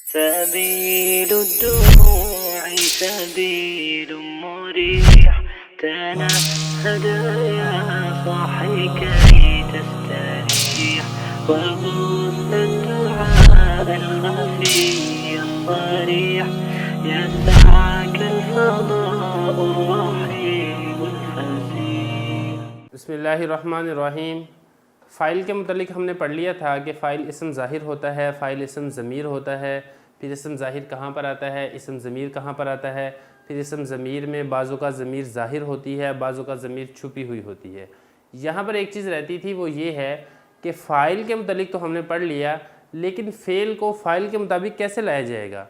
سبيل الدموع سبيل مريح تنهد يا صاحي كي تستريح وغص الدعاء الخفي الصريح يسعك الفضاء الرحيم الفسيح. بسم اللہ الرحمن الرحیم. فائل کے متعلق ہم نے پڑھ لیا تھا کہ فائل اسم ظاہر ہوتا ہے، فائل اسم ضمیر ہوتا ہے، پھر اسم ظاہر کہاں پر آتا ہے، اسم ضمیر کہاں پر آتا ہے، پھر اسم ضمیر میں بعض اوقات ضمیر ظاہر ہوتی ہے، بعض اوقات ضمیر چھپی ہوئی ہوتی ہے. یہاں پر ایک چیز رہتی تھی، وہ یہ ہے کہ فائل کے متعلق تو ہم نے پڑھ لیا، لیکن فعل کو فائل کے مطابق کیسے لایا جائے گا،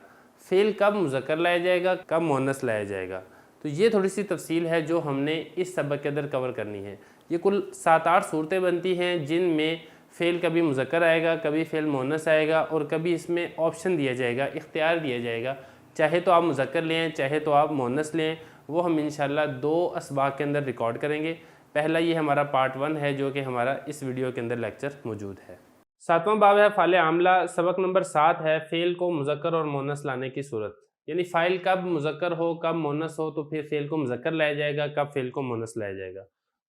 فعل کب مذکر لایا جائے گا، کب مؤنث لایا جائے گا. تو یہ تھوڑی سی تفصیل ہے جو ہم نے اس سبق کے اندر کور کرنی ہے. یہ کل 7-8 صورتیں بنتی ہیں جن میں فعل کبھی مذکر آئے گا، کبھی فعل مؤنث آئے گا، اور کبھی اس میں آپشن دیا جائے گا، اختیار دیا جائے گا، چاہے تو آپ مذکر لیں چاہے تو آپ مؤنث لیں. وہ ہم انشاءاللہ 2 اسباق کے اندر ریکارڈ کریں گے. پہلا یہ ہمارا پارٹ 1 ہے جو کہ ہمارا اس ویڈیو کے اندر لیکچر موجود ہے. 7واں باب ہے فعل عاملہ. سبق نمبر 7 ہے فعل کو مذکر اور مؤنث لانے کی صورت. یعنی فاعل کب مذکر ہو کب مؤنث ہو تو پھر فعل کو مذکر لایا جائے گا، کب فعل کو مؤنث لایا جائے گا.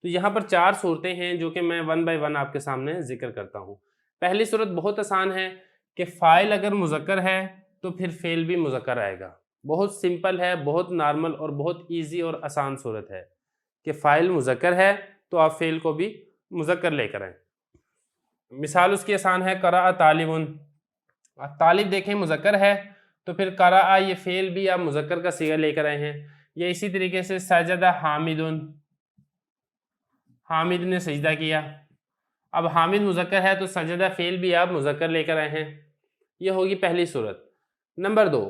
تو یہاں پر 4 صورتیں ہیں جو کہ میں 1 بائی 1 آپ کے سامنے ذکر کرتا ہوں. پہلی صورت بہت آسان ہے کہ فاعل اگر مذکر ہے تو پھر فعل بھی مذکر آئے گا. بہت سمپل ہے، بہت نارمل اور بہت ایزی اور آسان صورت ہے کہ فاعل مذکر ہے تو آپ فعل کو بھی مذکر لے کر آئیں. مثال اس کی آسان ہے قرأ طالب. طالب دیکھیں مذکر ہے تو پھر قرأ یہ فعل بھی آپ مذکر کا صیغہ لے کر آئے ہیں. یا اسی طریقے سے سجد حامد، حامد نے سجدہ کیا. اب حامد مذکر ہے تو سجدہ فعل بھی آپ مذکر لے کر آئے ہیں. یہ ہوگی پہلی صورت. نمبر 2،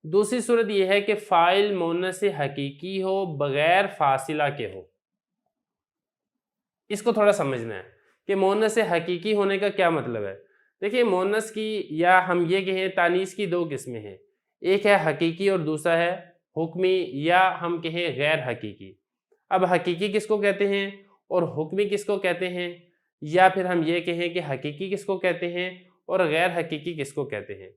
دوسری صورت یہ ہے کہ فاعل مؤنث حقیقی ہو بغیر فاصلہ کے ہو. اس کو تھوڑا سمجھنا ہے کہ مؤنث حقیقی ہونے کا کیا مطلب ہے. دیکھیں مؤنث کی یا ہم یہ کہیں تانیث کی 2 قسمیں ہیں. ایک ہے حقیقی اور دوسرا ہے حکمی یا ہم کہیں غیر حقیقی. اب حقیقی کس کو کہتے ہیں اور حکمی کس کو کہتے ہیں، یا پھر ہم یہ کہیں کہ حقیقی کس کو کہتے ہیں اور غیر حقیقی کس کو کہتے ہیں.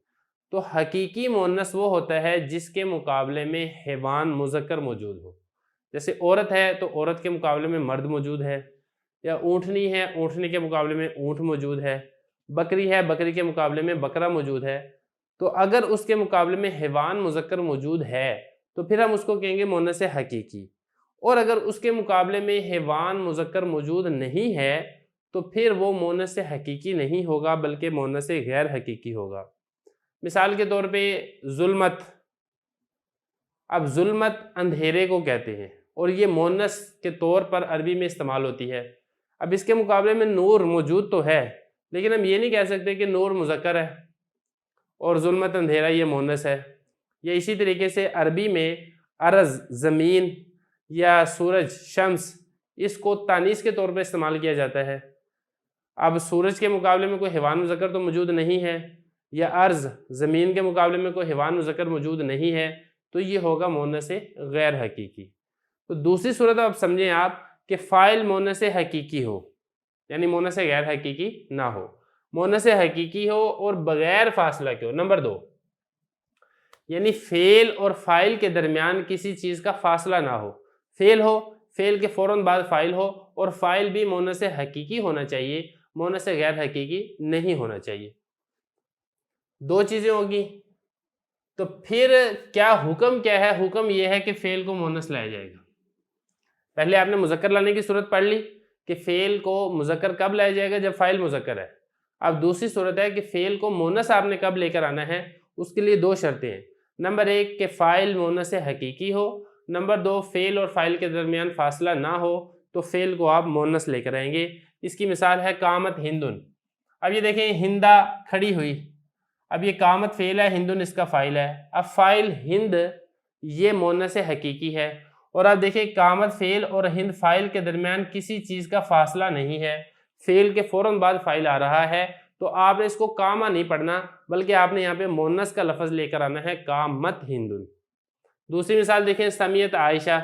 تو حقیقی مؤنث وہ ہوتا ہے جس کے مقابلے میں حیوان مذکر موجود ہو. جیسے عورت ہے تو عورت کے مقابلے میں مرد موجود ہے، یا اونٹنی ہے اونٹنی کے مقابلے میں اونٹ موجود ہے، بکری ہے بکری کے مقابلے میں بکرا موجود ہے. تو اگر اس کے مقابلے میں حیوان مذکر موجود ہے تو پھر ہم اس کو کہیں گے مؤنث حقیقی. اور اگر اس کے مقابلے میں حیوان مذکر موجود نہیں ہے تو پھر وہ مؤنث حقیقی نہیں ہوگا بلکہ مؤنث غیر حقیقی ہوگا. مثال کے طور پہ ظلمت. اب ظلمت اندھیرے کو کہتے ہیں اور یہ مؤنث کے طور پر عربی میں استعمال ہوتی ہے. اب اس کے مقابلے میں نور موجود تو ہے لیکن ہم یہ نہیں کہہ سکتے کہ نور مذکر ہے اور ظلمت اندھیرا یہ مؤنث ہے. یا اسی طریقے سے عربی میں ارض زمین یا سورج شمس اس کو تانیث کے طور پہ استعمال کیا جاتا ہے. اب سورج کے مقابلے میں کوئی حیوان مذکر تو موجود نہیں ہے، یا ارض زمین کے مقابلے میں کوئی حیوان مذکر موجود نہیں ہے، تو یہ ہوگا مؤنث غیر حقیقی. تو دوسری صورت اب سمجھیں آپ کہ فاعل مؤنث حقیقی ہو یعنی مؤنث غیر حقیقی نہ ہو، مؤنث حقیقی ہو اور بغیر فاصلہ کے ہو. نمبر 2، یعنی فعل اور فاعل کے درمیان کسی چیز کا فاصلہ نہ ہو. فعل ہو، فعل کے فوراً بعد فاعل ہو، اور فاعل بھی مؤنث حقیقی ہونا چاہیے، مؤنث غیر حقیقی نہیں ہونا چاہیے. 2 چیزیں ہوگی. تو پھر کیا حکم کیا ہے؟ حکم یہ ہے کہ فعل کو مؤنث لایا جائے گا. پہلے آپ نے مذکر لانے کی صورت پڑھ لی کہ فعل کو مذکر کب لایا جائے گا، جب فاعل مذکر ہے. اب دوسری صورت ہے کہ فعل کو مؤنث آپ نے کب لے کر آنا ہے. اس کے لیے 2 شرطیں ہیں. نمبر 1 کہ فاعل مؤنث حقیقی ہو. نمبر 2 فعل اور فاعل کے درمیان فاصلہ نہ ہو تو فعل کو آپ مؤنث لے کر آئیں گے. اس کی مثال ہے قامت ہندن. اب یہ دیکھیں ہندا کھڑی ہوئی. اب یہ قامت فعل ہے، ہندن اس کا فاعل ہے. اب فاعل ہند یہ مؤنث حقیقی ہے، اور آپ دیکھیں قامت فعل اور ہند فاعل کے درمیان کسی چیز کا فاصلہ نہیں ہے. فعل کے فوراً بعد فاعل آ رہا ہے تو آپ نے اس کو قامہ نہیں پڑھنا بلکہ آپ نے یہاں پہ مؤنث کا لفظ لے کر آنا ہے قامت ہندن. دوسری مثال دیکھیں سمیت عائشہ.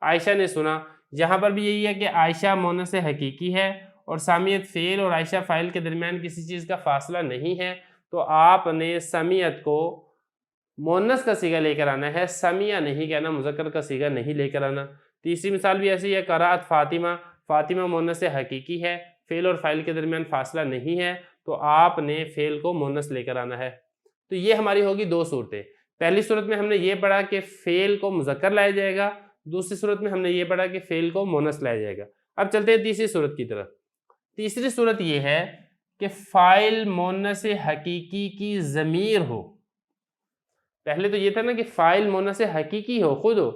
عائشہ نے سنا. یہاں پر بھی یہی ہے کہ عائشہ مؤنث حقیقی ہے اور سمیت فعل اور عائشہ فاعل کے درمیان کسی چیز کا فاصلہ نہیں ہے، تو آپ نے سمیت کو مونس کا صیغہ لے کر آنا ہے، سمیا نہیں کہنا، مذکر کا صیغہ نہیں لے کر آنا۔ تیسری مثال بھی ایسی ہے، قرأت فاطمہ، فاطمہ مونس حقیقی ہے، فعل اور فاعل کے درمیان فاصلہ نہیں ہے، تو آپ نے فعل کو مونس لے کر آنا ہے۔ تو یہ ہماری ہوگی دو صورتیں۔ پہلی صورت میں ہم نے یہ پڑھا کہ فعل کو مذکر لایا جائے گا، دوسری صورت میں ہم نے یہ پڑھا کہ فعل کو مونس لایا جائے گا۔ اب چلتے ہیں تیسری صورت کی طرف۔ تیسری صورت یہ ہے کہ فاعل مونس حقیقی کی ضمیر ہو۔ پہلے تو یہ تھا نا کہ فاعل مونس حقیقی ہو، خود ہو۔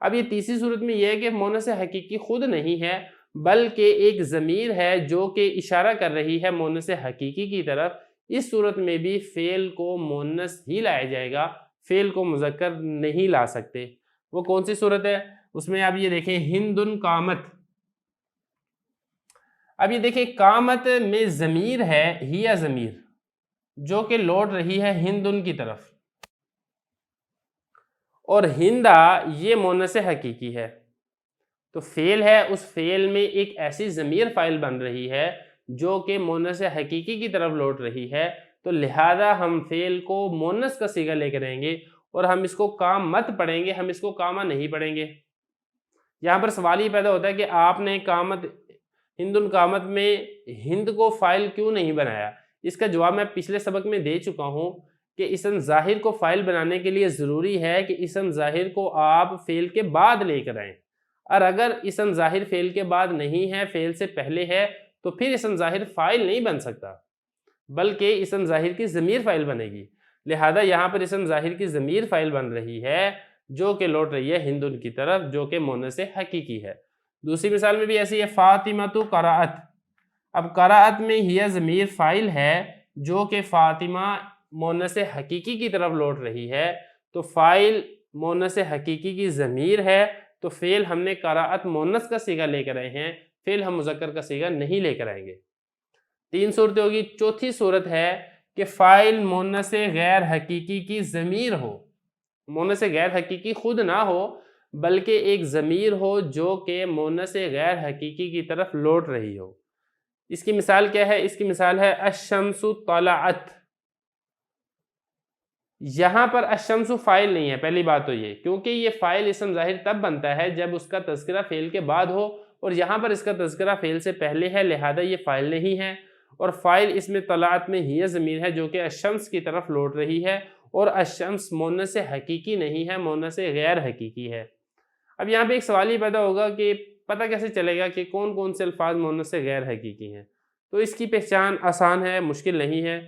اب یہ تیسری صورت میں یہ ہے کہ مونس حقیقی خود نہیں ہے بلکہ ایک ضمیر ہے جو کہ اشارہ کر رہی ہے مونس حقیقی کی طرف۔ اس صورت میں بھی فعل کو مونس ہی لایا جائے گا، فعل کو مذکر نہیں لا سکتے۔ وہ کون سی صورت ہے؟ اس میں آپ یہ دیکھیں، ہندن قامت۔ اب یہ دیکھیں قامت میں ضمیر ہے، ہیا ضمیر، جو کہ لوٹ رہی ہے ہندن کی طرف، اور ہندا یہ مونس حقیقی ہے۔ تو فعل ہے، اس فعل میں ایک ایسی ضمیر فاعل بن رہی ہے جو کہ مونس حقیقی کی طرف لوٹ رہی ہے، تو لہذا ہم فعل کو مونس کا صیغہ لے کر آئیں گے اور ہم اس کو قامت پڑھیں گے، ہم اس کو قامہ نہیں پڑھیں گے۔ یہاں پر سوال یہ پیدا ہوتا ہے کہ آپ نے قامت، ہندن قامت میں ہند کو فاعل کیوں نہیں بنایا؟ اس کا جواب میں پچھلے سبق میں دے چکا ہوں کہ اسم ظاہر کو فاعل بنانے کے لیے ضروری ہے کہ اسم ظاہر کو آپ فعل کے بعد لے کر آئیں، اور اگر اسم ظاہر فعل کے بعد نہیں ہے، فعل سے پہلے ہے، تو پھر اسم ظاہر فاعل نہیں بن سکتا بلکہ اسم ظاہر کی ضمیر فاعل بنے گی۔ لہذا یہاں پر اسم ظاہر کی ضمیر فاعل بن رہی ہے جو کہ لوٹ رہی ہے ہندن کی طرف، جو کہ مونس حقیقی ہے۔ دوسری مثال میں بھی ایسی ہے، فاطمۃ قرأت۔ اب قرأت میں ہی ضمیر فاعل ہے جو کہ فاطمہ مونس حقیقی کی طرف لوٹ رہی ہے، تو فاعل مونس حقیقی کی ضمیر ہے، تو فعل ہم نے قرأت مونس کا صیغہ لے کر آئے ہیں، فعل ہم مذکر کا صیغہ نہیں لے کر آئیں گے۔ تین صورتیں ہوگی۔ چوتھی صورت ہے کہ فاعل مونس غیر حقیقی کی ضمیر ہو، مونس غیر حقیقی خود نہ ہو بلکہ ایک ضمیر ہو جو کہ مونس غیر حقیقی کی طرف لوٹ رہی ہو۔ اس کی مثال کیا ہے؟ اس کی مثال ہے الشمس طلعت۔ یہاں پر الشمس فاعل نہیں ہے، پہلی بات تو یہ، کیونکہ یہ فاعل اسم ظاہر تب بنتا ہے جب اس کا تذکرہ فعل کے بعد ہو، اور یہاں پر اس کا تذکرہ فعل سے پہلے ہے، لہذا یہ فاعل نہیں ہے۔ اور فاعل اس میں طلعت میں ہی ضمیر ہے جو کہ الشمس کی طرف لوٹ رہی ہے، اور الشمس مونس حقیقی نہیں ہے، مونس غیر حقیقی ہے۔ اب یہاں پہ ایک سوال ہی پیدا ہوگا کہ پتہ کیسے چلے گا کہ کون کون سے الفاظ مونس غیر حقیقی ہیں؟ تو اس کی پہچان آسان ہے، مشکل نہیں ہے۔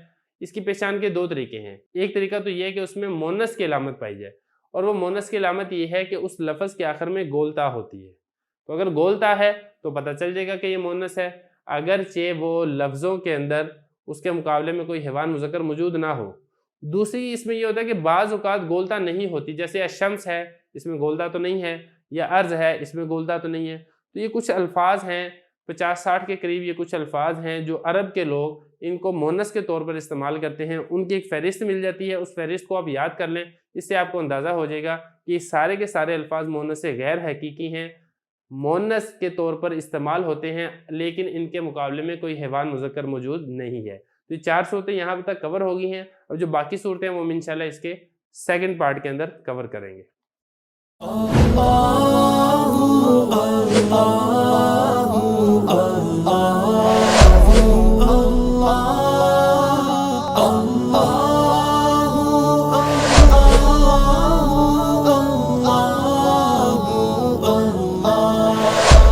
اس کی پہچان کے دو طریقے ہیں۔ ایک طریقہ تو یہ ہے کہ اس میں مونس کی علامت پائی جائے، اور وہ مونس کی علامت یہ ہے کہ اس لفظ کے آخر میں گولتا ہوتی ہے۔ تو اگر گولتا ہے تو پتہ چل جائے گا کہ یہ مونس ہے، اگرچہ وہ لفظوں کے اندر اس کے مقابلے میں کوئی حیوان مذکر موجود نہ ہو۔ دوسری اس میں یہ ہوتا ہے کہ بعض اوقات گولتا نہیں ہوتی، جیسے الشمس ہے، اس میں گولتا تو نہیں ہے، یا ارض ہے، اس میں گولتا تو نہیں ہے۔ تو یہ کچھ الفاظ ہیں، 50-60 کے قریب یہ کچھ الفاظ ہیں جو عرب کے لوگ ان کو مونس کے طور پر استعمال کرتے ہیں۔ ان کی ایک فہرست مل جاتی ہے، اس فہرست کو آپ یاد کر لیں، اس سے آپ کو اندازہ ہو جائے گا کہ سارے کے سارے الفاظ مونس غیر حقیقی ہیں، مونس کے طور پر استعمال ہوتے ہیں، لیکن ان کے مقابلے میں کوئی حیوان مذکر موجود نہیں ہے۔ تو یہ 4 صورتیں یہاں تک کور ہو گئی ہیں، اور جو باقی صورتیں ہیں وہ ہم انشاءاللہ اس کے سیکنڈ پارٹ کے اندر کور کریں گے۔